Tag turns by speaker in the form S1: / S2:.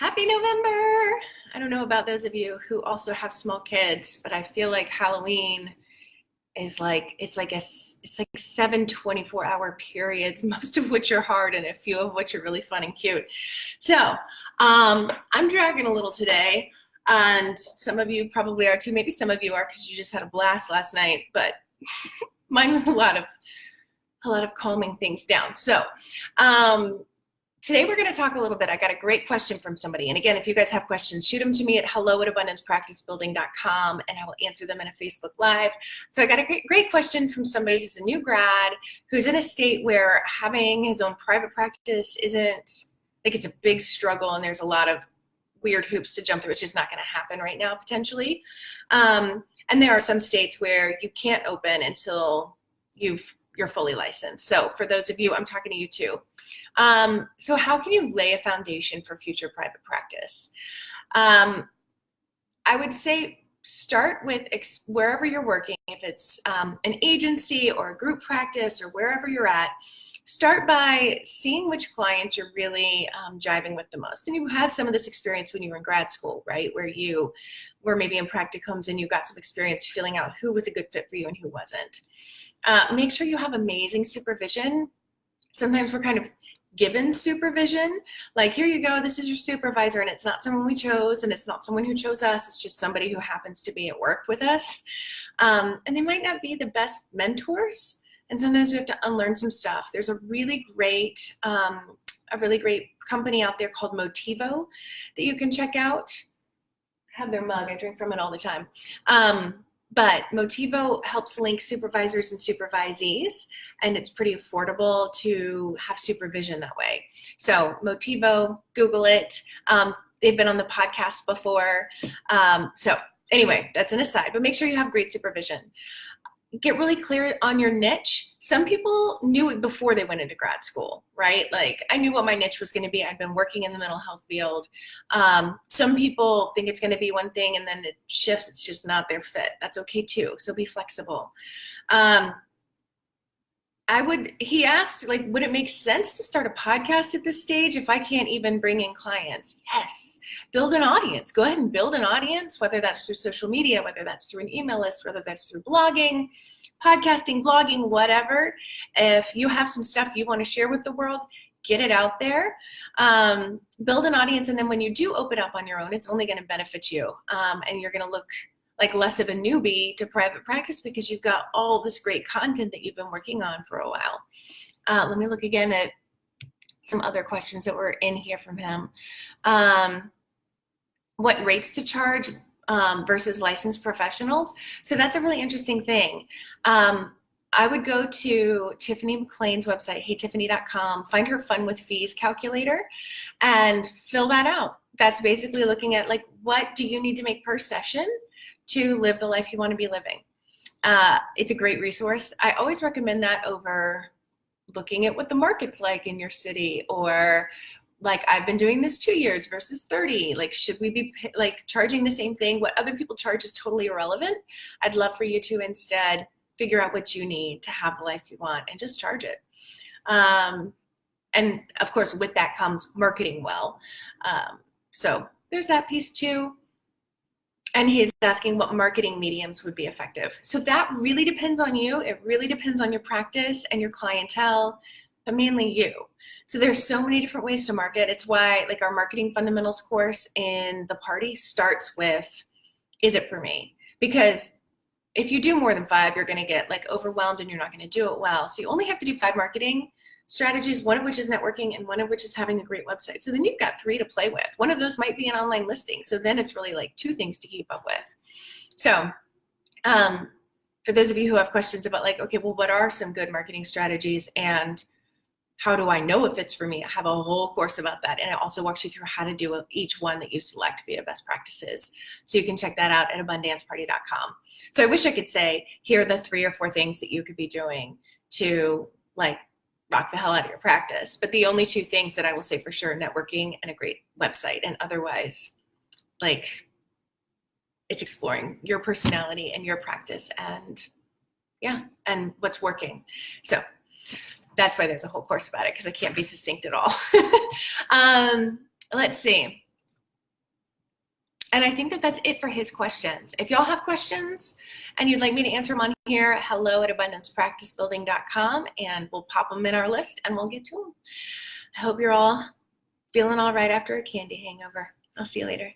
S1: Happy November! I don't know about those of you who also have small kids, but I feel like Halloween is like it's like 7 24-hour periods, most of which are hard and a few of which are really fun and cute. So I'm dragging a little today, and some of you probably are too. Maybe some of you are because you just had a blast last night, but mine was a lot of calming things down. So today we're going to talk a little bit. I got a great question from somebody. And again, if you guys have questions, shoot them to me at hello@abundancepracticebuilding.com and I will answer them in a Facebook Live. So I got a great question from somebody who's a new grad, who's in a state where having his own private practice isn't, like, it's a big struggle and there's a lot of weird hoops to jump through. It's just not going to happen right now, potentially. And there are some states where you can't open until you're fully licensed. So for those of you, I'm talking to you too. So how can you lay a foundation for future private practice? I would say start with wherever you're working, if it's an agency or a group practice or wherever you're at, start by seeing which clients you're really jiving with the most. And you had some of this experience when you were in grad school, right? Where you were maybe in practicums and you got some experience feeling out who was a good fit for you and who wasn't. Make sure you have amazing supervision. Sometimes we're kind of given supervision, like, here you go, this is your supervisor, and it's not someone we chose, and it's not someone who chose us, it's just somebody who happens to be at work with us. And they might not be the best mentors, and sometimes we have to unlearn some stuff. There's a really great company out there called Motivo that you can check out. I have their mug, I drink from it all the time. But Motivo helps link supervisors and supervisees, and it's pretty affordable to have supervision that way. So Motivo, Google it. They've been on the podcast before. So anyway, that's an aside, but make sure you have great supervision. Get really clear on your niche. Some people knew it before they went into grad school, right? Like, I knew what my niche was going to be. I'd been working in the mental health field. Some people think it's going to be one thing and then it shifts. It's just not their fit. That's okay too. So be flexible. He asked, like, would it make sense to start a podcast at this stage if I can't even bring in clients? Yes. Build an audience. Go ahead and build an audience, whether that's through social media, whether that's through an email list, whether that's through blogging, podcasting, vlogging, whatever. If you have some stuff you want to share with the world, get it out there. Build an audience, and then when you do open up on your own, it's only going to benefit you, and you're going to look like less of a newbie to private practice because you've got all this great content that you've been working on for a while. Let me look again at some other questions that were in here from him. What rates to charge versus licensed professionals? So that's a really interesting thing. I would go to Tiffany McLean's website, heytiffany.com, find her fun with fees calculator and fill that out. That's basically looking at, like, what do you need to make per session to live the life you want to be living. It's a great resource. I always recommend that over looking at what the market's like in your city, or like, I've been doing this 2 years versus 30. Like, should we be like charging the same thing? What other people charge is totally irrelevant. I'd love for you to instead figure out what you need to have the life you want and just charge it. And of course, with that comes marketing well. So there's that piece too. And he's asking what marketing mediums would be effective. So that really depends on you. It really depends on your practice and your clientele, but mainly you. So there's so many different ways to market. It's why, like, our marketing fundamentals course in the party starts with, is it for me? Because if you do more than 5, you're going to get, like, overwhelmed and you're not going to do it well. So you only have to do 5 marketing strategies, one of which is networking and one of which is having a great website. So then you've got 3 to play with. One of those might be an online listing. So then it's really like 2 things to keep up with. So for those of you who have questions about, like, okay, well, what are some good marketing strategies and how do I know if it's for me? I have a whole course about that. And it also walks you through how to do each one that you select via best practices. So you can check that out at abundanceparty.com. So I wish I could say, here are the 3 or 4 things that you could be doing to, like, rock the hell out of your practice. But the only 2 things that I will say for sure, networking and a great website. And otherwise, like, it's exploring your personality and your practice and, yeah, and what's working. So that's why there's a whole course about it, because I can't be succinct at all. Let's see. And I think that that's it for his questions. If y'all have questions and you'd like me to answer them on here, hello@abundancepracticebuilding.com, and we'll pop them in our list and we'll get to them. I hope you're all feeling all right after a candy hangover. I'll see you later.